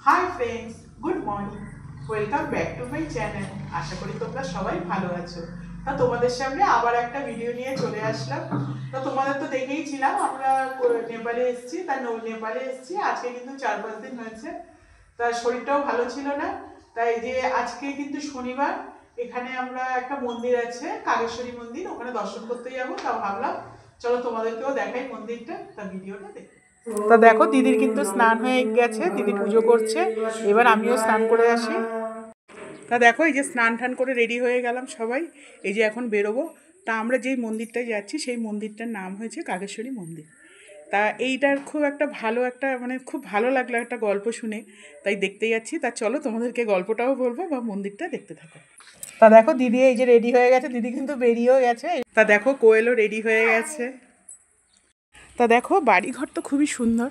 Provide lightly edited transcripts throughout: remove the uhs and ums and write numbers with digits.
High friends, good morning. Welcome back to my channel. আশা করি তোমরা সবাই ভালো আছো। তা তোমাদের সামনে আবার একটা ভিডিও নিয়ে চলে আসলাম। তো তোমাদের তো দেখেইছিলাম আমরা নেপালে এসেছি। নেপালে এসেছি আজকে কিন্তু 4-5 দিন হয়েছে। তার শরীরটাও ভালো ছিল না, তাই যে আজকে কিন্তু শনিবার, এখানে আমরা একটা মন্দির আছে কাগেশ্বরী মন্দির, ওখানে দর্শন করতে যাবো। তা ভাবলাম চলো তোমাদেরকেও দেখাই মন্দিরটা, তা ভিডিওটা দেখো। তা দেখো দিদির কিন্তু স্নান হয়ে গেছে, দিদি পুজো করছে। এবার আমিও স্নান করে আসি। তা দেখো এই যে স্নান টান করে রেডি হয়ে গেলাম সবাই, এই যে এখন বেরোবো। তা আমরা যেই মন্দিরটায় যাচ্ছি সেই মন্দিরটার নাম হয়েছে কাগেশ্বরী মন্দির। তা এইটার খুব একটা ভালো একটা খুব ভালো লাগলো একটা গল্প শুনে, তাই দেখতে যাচ্ছি। তা চলো তোমাদেরকে গল্পটাও বলবো বা মন্দিরটা দেখতে থাকো। তা দেখো দিদি এই যে রেডি হয়ে গেছে, দিদি কিন্তু বেরিয়েও গেছে। তা দেখো কোয়েলও রেডি হয়ে গেছে। তা দেখো বাড়িঘর তো খুবই সুন্দর,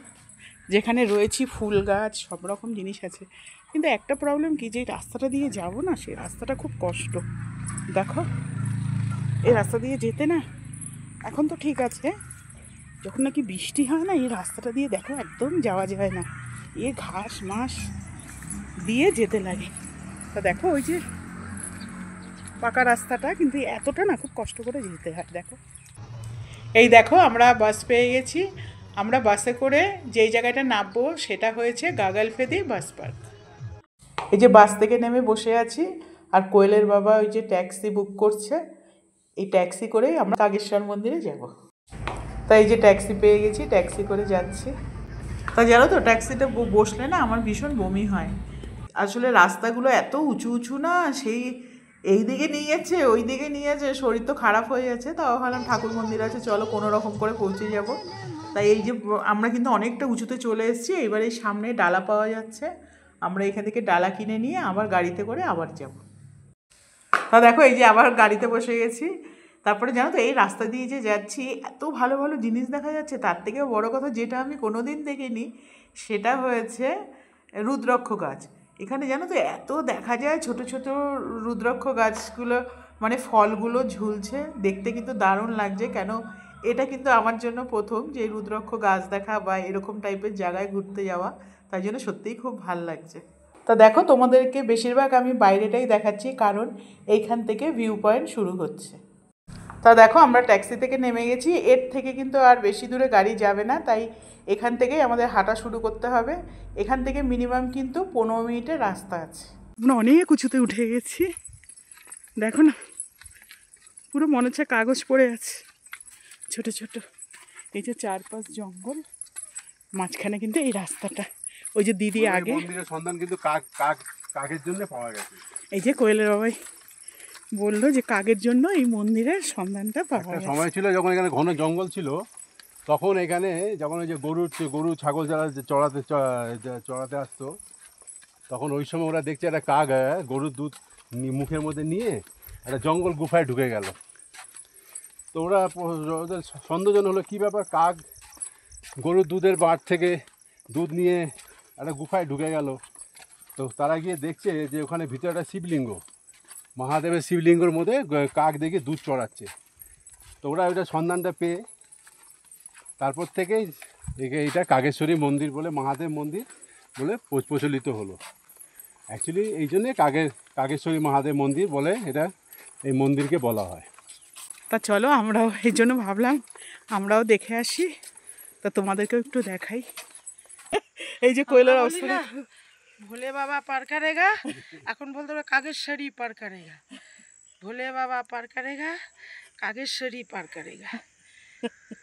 যেখানে রয়েছে ফুল গাছ, সব রকম জিনিস আছে। কিন্তু একটা প্রবলেম কি, যে রাস্তাটা দিয়ে যাব না, সেই রাস্তাটা খুব কষ্ট। দেখো এই রাস্তা দিয়ে যেতে না, এখন তো ঠিক আছে, যখন নাকি বৃষ্টি হয় না, এই রাস্তাটা দিয়ে দেখো একদম যাওয়া যায় না, এ ঘাস মাস দিয়ে যেতে লাগে। তা দেখো ওই যে পাকা রাস্তাটা, কিন্তু এতটা না, খুব কষ্ট করে যেতে হয়। দেখো এই দেখো আমরা বাস পেয়ে গেছি। আমরা বাসে করে যেই জায়গাটা নামবো সেটা হয়েছে গাগালফেদি বাস পার্ক। এই যে বাস থেকে নেমে বসে আছি, আর কোয়েলের বাবা ওই যে ট্যাক্সি বুক করছে। এই ট্যাক্সি করেই আমরা কাগেশ্বর মন্দিরে যাব। তাই এই যে ট্যাক্সি পেয়ে গেছি, ট্যাক্সি করে যাচ্ছি। তা জানো তো ট্যাক্সিটা বসলে না আমার ভীষণ বমি হয়। আসলে রাস্তাগুলো এত উঁচু উঁচু না, সেই এই দিকে নিয়ে যাচ্ছে ওই দিকে নিয়ে যাচ্ছে, শরীর তো খারাপ হয়ে যাচ্ছে। তাও ভাবলাম ঠাকুর মন্দির আছে, চলো কোনো রকম করে পৌঁছে যাব। তাই এই যে আমরা কিন্তু অনেকটা উঁচুতে চলে এসেছি। এবার এই সামনে ডালা পাওয়া যাচ্ছে, আমরা এখান থেকে ডালা কিনে নিয়ে আবার গাড়িতে করে আবার যাব। তা দেখো এই যে আবার গাড়িতে বসে গেছি। তারপরে জানো তো এই রাস্তা দিয়ে যে যাচ্ছি, এত ভালো ভালো জিনিস দেখা যাচ্ছে। তার থেকেও বড় কথা, যেটা আমি কোনোদিন দেখিনি, সেটা হয়েছে রুদ্রাক্ষ গাছ। এখানে জানো তো এত দেখা যায় ছোট ছোট রুদ্রাক্ষ গাছগুলো, ফলগুলো ঝুলছে, দেখতে কিন্তু দারুণ লাগছে। কেন, এটা কিন্তু আমার জন্য প্রথম যে রুদ্রাক্ষ গাছ দেখা বা এরকম টাইপের জায়গায় ঘুরতে যাওয়া, তাই জন্য সত্যিই খুব ভাল লাগছে। তা দেখো তোমাদেরকে বেশিরভাগ আমি বাইরেটাই দেখাচ্ছি, কারণ এইখান থেকে ভিউ পয়েন্ট শুরু হচ্ছে। তা দেখো আমরা ট্যাক্সি থেকে নেমে গেছি, এর থেকে কিন্তু আর বেশি দূরে গাড়ি যাবে না, তাই এখান থেকেই আমাদের হাঁটা শুরু করতে হবে। এখান থেকে মিনিমাম কিন্তু 15 মিনিটের রাস্তা আছে। আমরা অনেক উঁচুতে উঠে গেছি, দেখো না, পুরো মনে হচ্ছে কাগজ পড়ে আছে ছোট ছোট। এই যে চারপাশ জঙ্গল, মাঝখানে কিন্তু এই রাস্তাটা। ওই যে দিদি আগে মন্দিরের সন্ধান কিন্তু কাকের জন্য পাওয়া গেছে। এই যে কোয়েলের বাবাই বললো যে কাকের জন্য এই মন্দিরের সন্ধানটা পাওয়া গেছে। সময় ছিল যখন এখানে ঘন জঙ্গল ছিল, তখন এখানে যখন ওই যে গরু ছাগল যারা চড়াতে আসতো, তখন ওই সময় ওরা দেখছে একটা কাক গরুর দুধ মুখের মধ্যে নিয়ে একটা জঙ্গল গুফায় ঢুকে গেল। তো ওদের সন্দেহজন হলো কী ব্যাপার, কাক গরুর দুধের বাট থেকে দুধ নিয়ে একটা গুফায় ঢুকে গেল। তো তারা গিয়ে দেখছে যে ওখানে ভিতরে একটা শিবলিঙ্গ, মহাদেবের শিবলিঙ্গর মধ্যে কাক দেখে দুধ চড়াচ্ছে। তো ওরা ওইটা সন্ধানটা পেয়ে তারপর থেকেই এইটা কাগেশ্বরী মন্দির বলে, মহাদেব মন্দির বলে প্রচলিত হলো। অ্যাকচুয়ালি এই জন্যে কাগেশ্বরী মহাদেব মন্দির বলে এটা, এই মন্দিরকে বলা হয়। তা চলো আমরাও এই জন্য ভাবলাম আমরাও দেখে আসি, তা তোমাদেরকেও একটু দেখাই। এই যে কোয়েলের অবস্থা, ভোলে বাবা পার করেগা, এখন বলতে হবে কাগেশ্বরী পার করেগা। ভোলে বাবা পার করেগা, কাগেশ্বরী পার করেগা।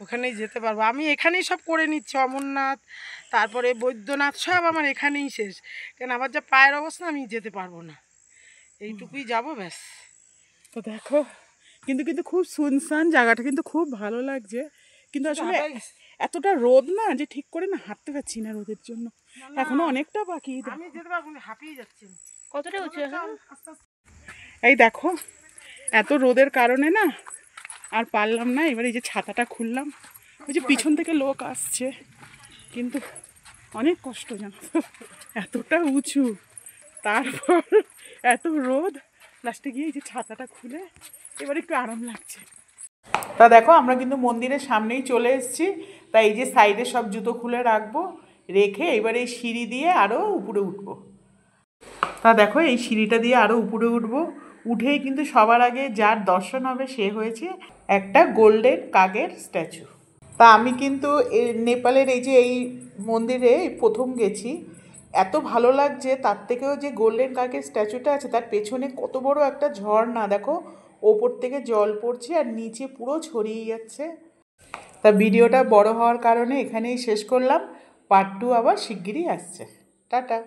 ওখানেই যেতে পারবো। আমি এখানেই সব করে নিচ্ছি, অমরনাথ, তারপরে বৈদ্যনাথ, সব আমার এখানেই শেষ। কেন আমার যা পায়ের অবস্থা, আমি যেতে পারবো না, এইটুকুই যাবো ব্যাস। তো দেখো কিন্তু কিন্তু খুব সুনসান জায়গাটা, কিন্তু খুব ভালো লাগছে। কিন্তু আসলে এতটা রোদ না, যে ঠিক করে না হাঁটতে পারছি না রোদের জন্য, এখনো অনেকটা বাকি। আমি যেতে পারবো না, হাঁপিয়ে যাচ্ছি। কতটা উঁচু? এই দেখো এত রোদের কারণে না আর পারলাম না। এবার এই যে ছাতাটা খুললাম, ওই যে পিছন থেকে লোক আসছে, কিন্তু অনেক কষ্ট জানো তো, এতটা উঁচু, তারপর এত রোদ, লাস্টে গিয়ে এই যে ছাতাটা খুলে এবার একটু আরাম লাগছে। তা দেখো আমরা কিন্তু মন্দিরের সামনেই চলে এসেছি। তাই এই যে সাইডে সব জুতো খুলে রাখবো, রেখে এবার এই সিঁড়ি দিয়ে আরও উপরে উঠবো। তা দেখো এই সিঁড়িটা দিয়ে আরও উপরে উঠবো। উঠেই কিন্তু সবার আগে যার দর্শন হবে সে হয়েছে একটা গোল্ডেন কাকের স্ট্যাচু। তা আমি কিন্তু নেপালের এই যে এই মন্দিরে প্রথম গেছি, এত ভালো লাগছে। তার থেকেও যে গোল্ডেন কাকের স্ট্যাচুটা আছে তার পেছনে কত বড় একটা ঝর্ণা দেখো, ওপর থেকে জল পড়ছে আর নিচে পুরো ছড়িয়ে যাচ্ছে। তা ভিডিওটা বড় হওয়ার কারণে এখানেই শেষ করলাম। পার্ট 2 আবার শিগগিরই আসছে। টাটা।